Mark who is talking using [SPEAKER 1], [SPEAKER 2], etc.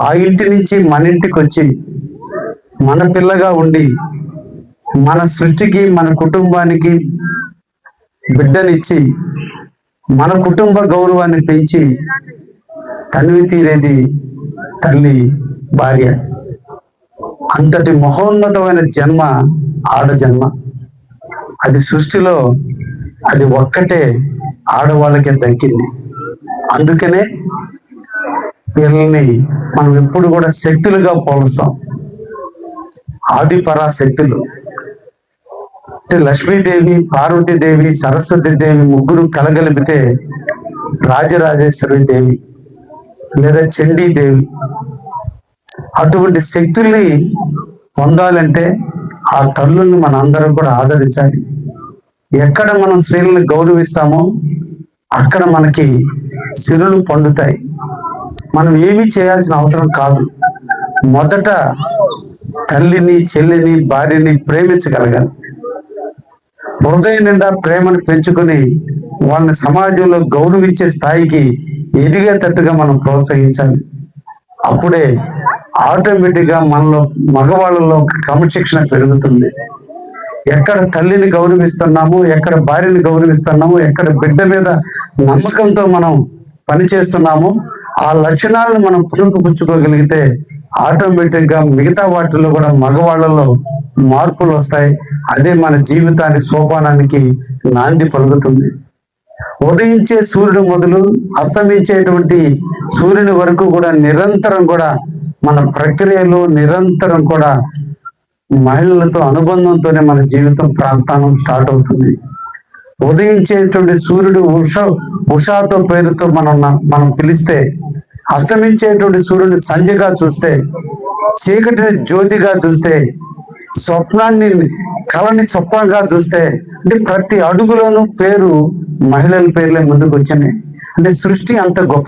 [SPEAKER 1] ఆ ఇంటి నుంచి మన ఇంటికి వచ్చి మన పిల్లగా ఉండి మన సృష్టికి మన కుటుంబానికి బిడ్డనిచ్చి మన కుటుంబ గౌరవాన్ని పెంచి తనివి తీరేది తల్లి, భార్య. అంతటి మహోన్నతమైన జన్మ ఆడ జన్మ. అది సృష్టిలో అది ఒక్కటే ఆడవాళ్ళకే దక్కింది. అందుకనే వీళ్ళని మనం ఎప్పుడు కూడా శక్తులుగా పోలుస్తాం. ఆది పరాశక్తులు అంటే లక్ష్మీదేవి, పార్వతీదేవి, సరస్వతీదేవి ముగ్గురు కలగలిపితే రాజరాజేశ్వరి దేవి లేదా చండీదేవి. అటువంటి శక్తుల్ని పొందాలంటే ఆ తల్లుల్ని మన అందరం కూడా ఆదరించాలి. ఎక్కడ మనం స్త్రీలను గౌరవిస్తామో అక్కడ మనకి సిరులు పండుతాయి. మనం ఏమీ చేయాల్సిన అవసరం కాదు. మొదట తల్లిని, చెల్లిని, భార్యని ప్రేమించగలగాలి. హృదయం నిండా ప్రేమను పెంచుకొని వాళ్ళని సమాజంలో గౌరవించే స్థాయికి ఎదిగేటట్టుగా మనం ప్రోత్సహించాలి. అప్పుడే ఆటోమేటిక్గా మనలో మగవాళ్ళలో క్రమశిక్షణ పెరుగుతుంది. ఎక్కడ తల్లిని గౌరవిస్తున్నామో, ఎక్కడ భార్యని గౌరవిస్తున్నామో, ఎక్కడ బిడ్డ మీద నమ్మకంతో మనం పనిచేస్తున్నామో ఆ లక్షణాలను మనం పుచ్చుకోగలిగితే ఆటోమేటిక్గా మిగతా వాటిల్లో కూడా మగవాళ్ళలో మార్పులు వస్తాయి. అదే మన జీవితానికి, సోపానానికి నాంది పలుకుతుంది. ఉదయించే సూర్యుడు మొదలు అస్తమించేటువంటి సూర్యుని వరకు కూడా నిరంతరం కూడా మన ప్రక్రియలో నిరంతరం కూడా మహిళలతో అనుబంధంతోనే మన జీవితం ప్రస్థానం స్టార్ట్ అవుతుంది. ఉదయించేటువంటి సూర్యుడు ఉషాతో పేరుతో మనం పిలిస్తే, అస్తమించేటువంటి సూర్యుని సంధ్యగా చూస్తే, చీకటిని జ్యోతిగా చూస్తే, స్వప్నాన్ని కళని స్వప్నంగా చూస్తే, అంటే ప్రతి అడుగులోనూ పేరు మహిళల పేర్లే ముందుకు వచ్చినాయి. అంటే సృష్టి అంత గొప్ప.